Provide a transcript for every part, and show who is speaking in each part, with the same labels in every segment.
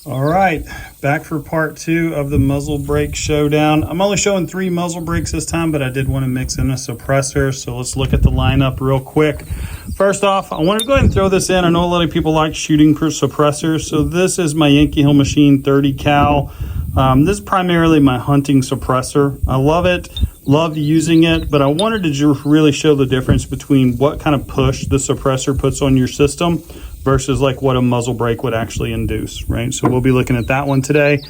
Speaker 1: All right, back for part 2 of the muzzle brake showdown. I'm only showing 3 muzzle brakes this time, but I did want to mix in a suppressor. So let's look at the lineup real quick. First off, I want to go ahead and throw this in. I know a lot of people like shooting for suppressors. So this is my Yankee Hill Machine 30 cal. This is primarily my hunting suppressor. I love it, love using it, but I wanted to just really show the difference between what kind of push the suppressor puts on your system versus like what a muzzle brake would actually induce, right? So we'll be looking at that one today.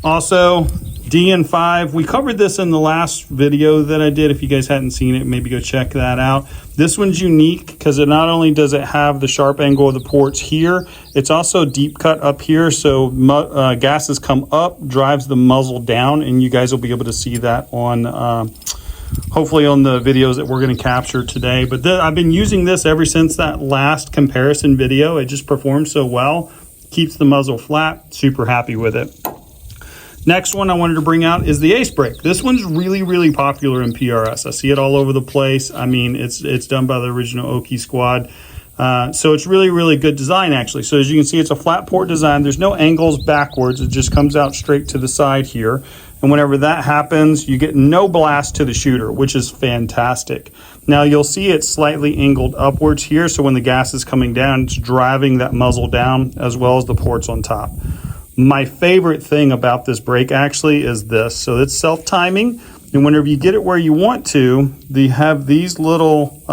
Speaker 1: Also, DN5, we covered this in the last video that I did. If you guys hadn't seen it, maybe go check that out. This one's unique because it not only does it have the sharp angle of the ports here, it's also deep cut up here. So gases come up, drives the muzzle down, and you guys will be able to see that on hopefully on the videos that we're going to capture today. But I've been using this ever since that last comparison video. It just performs so well, keeps the muzzle flat, super happy with it. Next one I wanted to bring out is the Ace brake. This one's really popular in PRS. I see it all over the place. I mean, it's done by the original Oki squad. So it's really good design actually. So as you can see, it's a flat port design. There's no angles backwards. It just comes out straight to the side here. And whenever that happens, you get no blast to the shooter, which is fantastic. Now you'll see it's slightly angled upwards here. So when the gas is coming down, it's driving that muzzle down as well as the ports on top. My favorite thing about this brake actually is this. So it's self-timing. And whenever you get it where you want to, they have these little,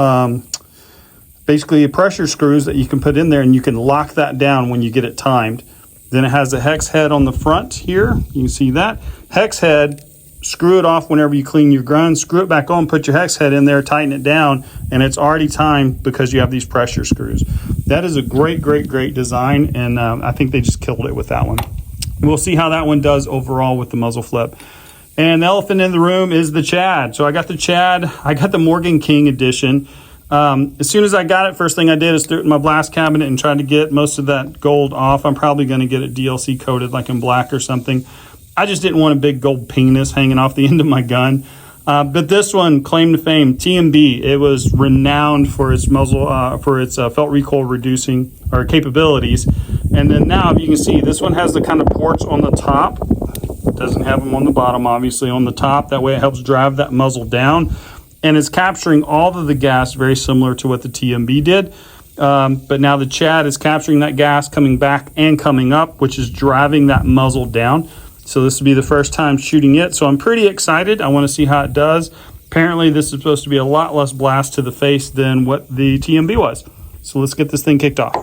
Speaker 1: basically pressure screws that you can put in there and you can lock that down when you get it timed. Then it has a hex head on the front here. You can see that. Hex head, screw it off whenever you clean your gun, screw it back on, put your hex head in there, tighten it down, and it's already timed because you have these pressure screws. That is a great design, and I think they just killed it with that one. We'll see how that one does overall with the muzzle flip. And the elephant in the room is the Chad. So I got the Chad, I got the Morgan King edition. As soon as I got it, first thing I did is threw it in my blast cabinet and tried to get most of that gold off. I'm probably going to get it DLC coated like in black or something. I just didn't want a big gold penis hanging off the end of my gun. But this one, claim to fame, TMB, it was renowned for its muzzle, for its felt recoil reducing or capabilities. And then now, if you can see, this one has the kind of ports on the top. It doesn't have them on the bottom, obviously, on the top. That way it helps drive that muzzle down. And it's capturing all of the gas very similar to what the TMB did. But now the Chad is capturing that gas coming back and coming up, which is driving that muzzle down. So this will be the first time shooting it. So I'm pretty excited. I want to see how it does. Apparently this is supposed to be a lot less blast to the face than what the TMB was. So let's get this thing kicked off.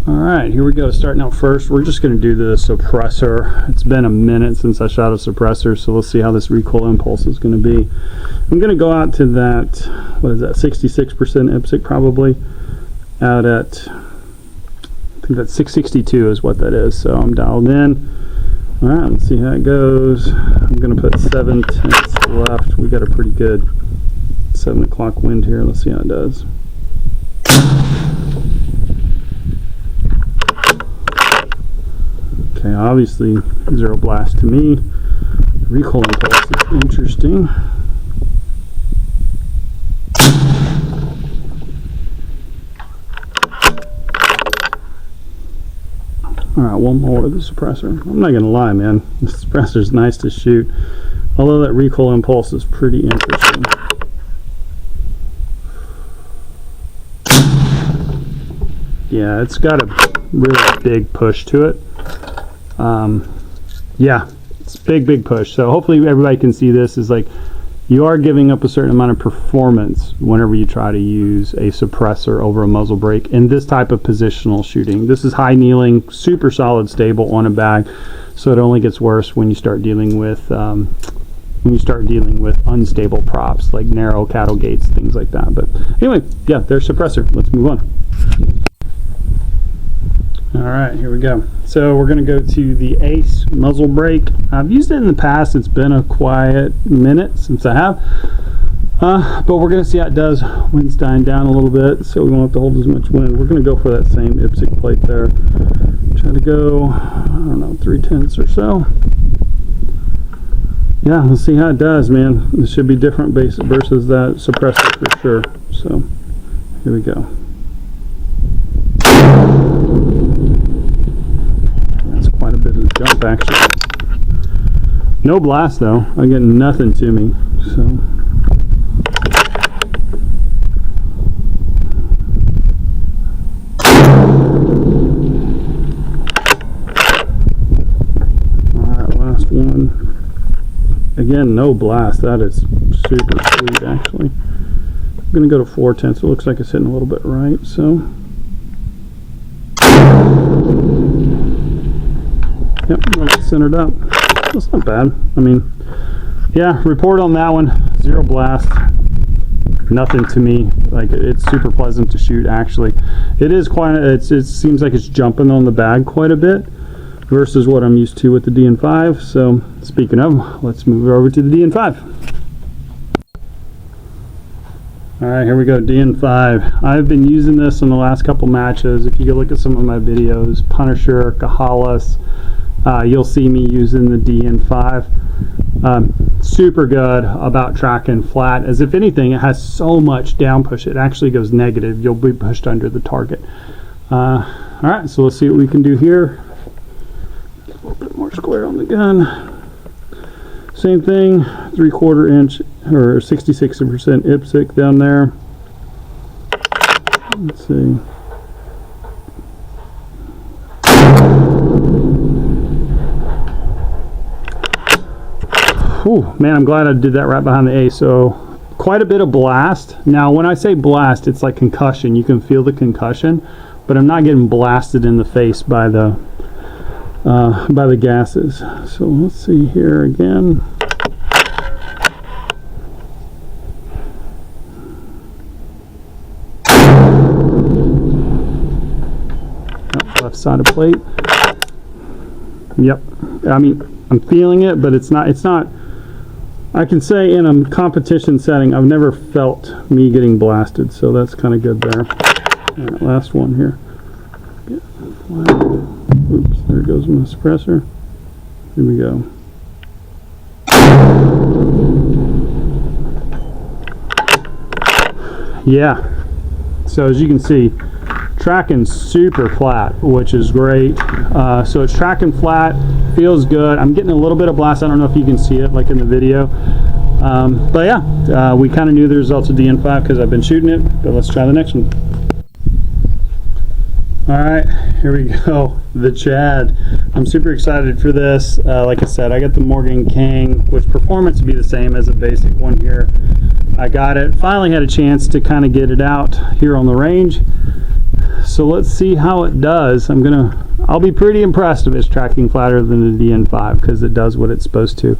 Speaker 1: All right, here we go. Starting out first, we're just going to do the suppressor. It's been a minute since I shot a suppressor, so let's see how this recoil impulse is going to be. I'm going to go out to that, what is that, 66% IPSC probably, out at, I think that's 662 is what that is, so I'm dialed in. All right, let's see how it goes. I'm going to put 7 tenths left. We got a pretty good 7 o'clock wind here. Let's see how it does. Okay, obviously zero blast to me. Recoil impulse is interesting. Alright, one more with the suppressor. I'm not gonna lie, man, the suppressor's nice to shoot, although that recoil impulse is pretty interesting. Yeah, it's got a really big push to it. Yeah, it's big push. So hopefully everybody can see this is like you are giving up a certain amount of performance whenever you try to use a suppressor over a muzzle brake in this type of positional shooting. This is high kneeling, super solid, stable on a bag, so it only gets worse when you start dealing with unstable props like narrow cattle gates, things like that. But anyway, yeah, there's suppressor. Let's move on. Alright, here we go. So we're going to go to the Ace muzzle brake. I've used it in the past. It's been a quiet minute since I have. But we're going to see how it does. Wind's dying down a little bit, so we won't have to hold as much wind. We're going to go for that same IPSC plate there. Try to go, I don't know, 3 tenths or so. Yeah, let's see how it does, man. This should be different versus that suppressor for sure. So here we go. actually. No blast though. I get nothing to me. So. Alright, last one. Again, no blast. That is super sweet actually. I'm going to go to 4/10. So it looks like it's hitting a little bit right. So. Yep, it's centered up. That's not bad. I mean, yeah, report on that one. 0 blast. Nothing to me. Like, it's super pleasant to shoot actually. It is quite, it seems like it's jumping on the bag quite a bit versus what I'm used to with the DN5. So speaking of, let's move over to the DN5. Alright, here we go, DN5. I've been using this in the last couple matches. If you go look at some of my videos, Punisher, Kahalas, you'll see me using the DN5. Super good about tracking flat. As if anything, it has so much down push, it actually goes negative. You'll be pushed under the target. Alright, so let's see what we can do here. Get a little bit more square on the gun. Same thing, 3/4 inch or 66% IPSC down there. Let's see. Ooh, man, I'm glad I did that right behind the A. So quite a bit of blast. Now, when I say blast, it's like concussion. You can feel the concussion, but I'm not getting blasted in the face by the gases. So let's see here again. Left side of plate. Yep. I mean, I'm feeling it, but it's not. I can say in a competition setting, I've never felt me getting blasted, so that's kind of good there. All right, last one here. Oops, there goes my suppressor. Here we go. Yeah. So as you can see, tracking super flat, which is great. So it's tracking flat, feels good. I'm getting a little bit of blast. I don't know if you can see it like in the video. But yeah, we kind of knew the results of DN5 because I've been shooting it, but let's try the next one. All right, here we go, the Chad. I'm super excited for this. Like I said, I got the Morgan King, which performance would be the same as a basic one here. I got it, finally had a chance to kind of get it out here on the range. So let's see how it does. I'll be pretty impressed if it's tracking flatter than the DN5 because it does what it's supposed to.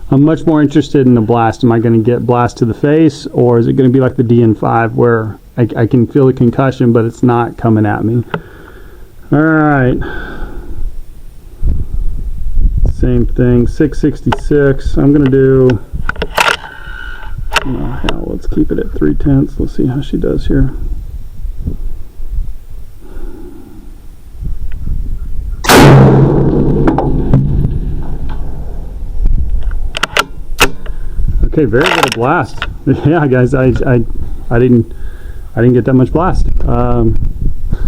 Speaker 1: I'm much more interested in the blast. Am I going to get blast to the face, or is it going to be like the DN5 where I can feel the concussion but it's not coming at me? Alright. Same thing, 666. I'm going to do, hell, let's keep it at 3/10. Let's see how she does here. Okay, very good at blast. Yeah, guys, I didn't get that much blast.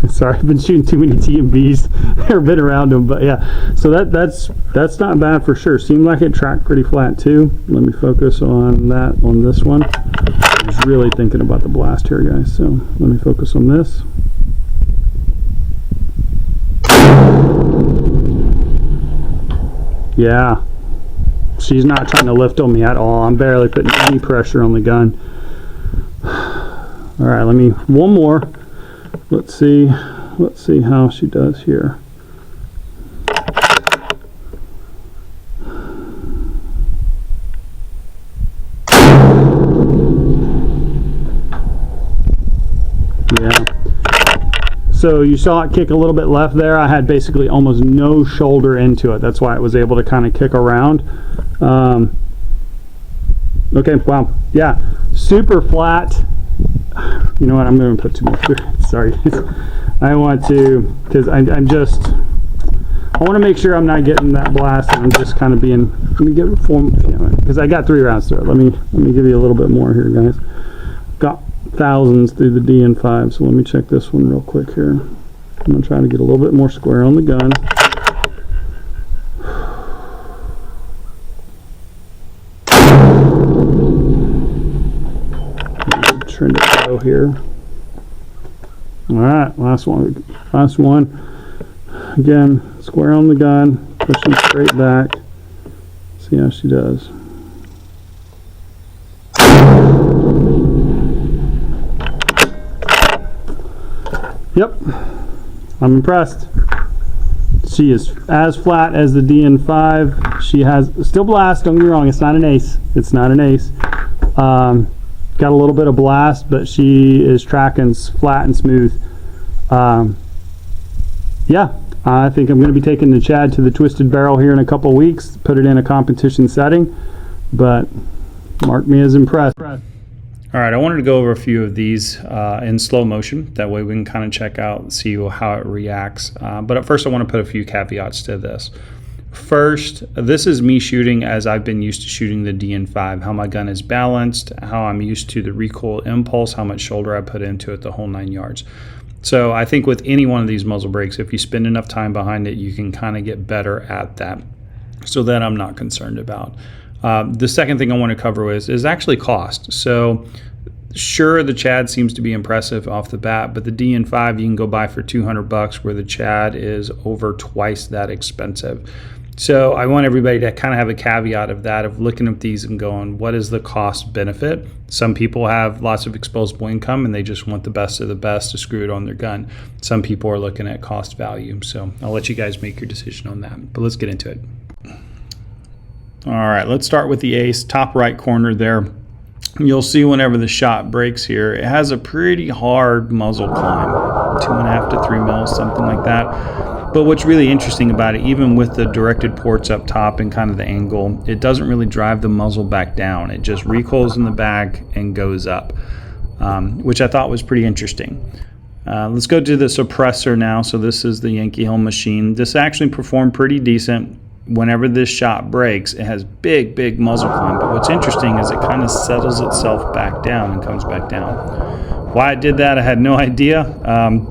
Speaker 1: Sorry, I've been shooting too many TMBs. Never been around them, but yeah. So that's not bad for sure. Seemed like it tracked pretty flat too. Let me focus on that on this one. I was really thinking about the blast here, guys. So let me focus on this. Yeah. She's not trying to lift on me at all. I'm barely putting any pressure on the gun. All right, one more. Let's see how she does here. Yeah. So you saw it kick a little bit left there. I had basically almost no shoulder into it. That's why it was able to kind of kick around. Okay, wow. Yeah, super flat. You know what, I'm going to put 2 more here. Sorry. I want to, because I want to make sure I'm not getting that blast, and I'm just kind of being, let me get form, because I got 3 rounds through it. Let me give you a little bit more here, guys. Got thousands through the DN5, so let me check this one real quick here. I'm going to try to get a little bit more square on the gun. here. All right, last one. Last one. Again, square on the gun, pushing straight back. See how she does. Yep, I'm impressed. She is as flat as the DN5. She has still blast, don't get me wrong, it's not an ace. It's not an ace. Got a little bit of blast, but she is tracking flat and smooth. Yeah, I think I'm going to be taking the Chad to the Twisted Barrel here in a couple weeks, put it in a competition setting, but mark me as impressed. All right, I wanted to go over a few of these in slow motion. That way we can kind of check out and see how it reacts. But at first I want to put a few caveats to this. First, this is me shooting as I've been used to shooting the DN5, how my gun is balanced, how I'm used to the recoil impulse, how much shoulder I put into it, the whole 9 yards. So I think with any one of these muzzle brakes, if you spend enough time behind it, you can kind of get better at that. So that I'm not concerned about. The second thing I want to cover is actually cost. So sure, the Chad seems to be impressive off the bat, but the DN5 you can go buy for $200, where the Chad is over twice that expensive. So I want everybody to kind of have a caveat of that, of looking at these and going, what is the cost benefit? Some people have lots of exposable income and they just want the best of the best to screw it on their gun. Some people are looking at cost value. So I'll let you guys make your decision on that, but let's get into it. All right, let's start with the ace, top right corner there. You'll see whenever the shot breaks here, it has a pretty hard muzzle climb, 2.5 to 3 mils, something like that. But what's really interesting about it, even with the directed ports up top and kind of the angle, it doesn't really drive the muzzle back down. It just recoils in the back and goes up, which I thought was pretty interesting. Let's go to the suppressor now. So this is the Yankee Hill machine. This actually performed pretty decent. Whenever this shot breaks, it has big muzzle climb, but what's interesting is it kind of settles itself back down and comes back down. Why it did that, I had no idea,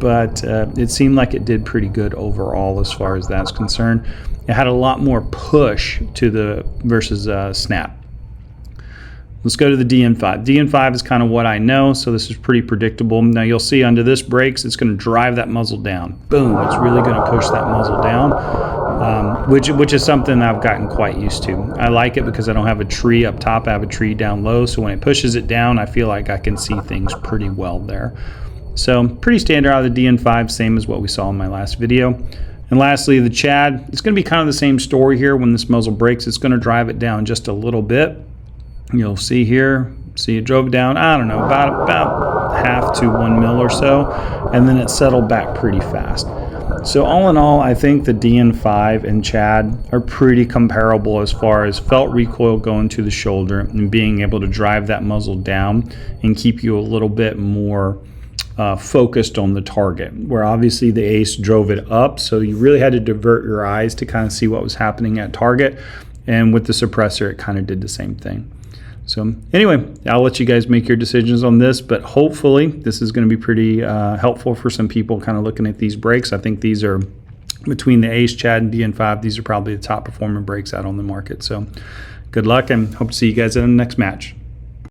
Speaker 1: but it seemed like it did pretty good overall as far as that's concerned. It had a lot more push to the versus snap. Let's go to the DN5. DN5 is kind of what I know, so this is pretty predictable. Now you'll see under this brakes, it's going to drive that muzzle down. Boom, it's really going to push that muzzle down, which is something I've gotten quite used to. I like it because I don't have a tree up top, I have a tree down low, so when it pushes it down, I feel like I can see things pretty well there. So pretty standard out of the DN5, same as what we saw in my last video. And lastly, the Chad, it's going to be kind of the same story here. When this muzzle breaks, it's going to drive it down just a little bit. You'll see here, see it drove down, I don't know, about half to 1 mil or so, and then it settled back pretty fast. So all in all, I think the DN5 and Chad are pretty comparable as far as felt recoil going to the shoulder and being able to drive that muzzle down and keep you a little bit more focused on the target, where obviously the ace drove it up, so you really had to divert your eyes to kind of see what was happening at target, and with the suppressor it kind of did the same thing. So anyway, I'll let you guys make your decisions on this, but hopefully this is going to be pretty helpful for some people kind of looking at these brakes. I think these are, between the Ace, Chad, and DN5, these are probably the top performing brakes out on the market. So good luck, and hope to see you guys in the next match.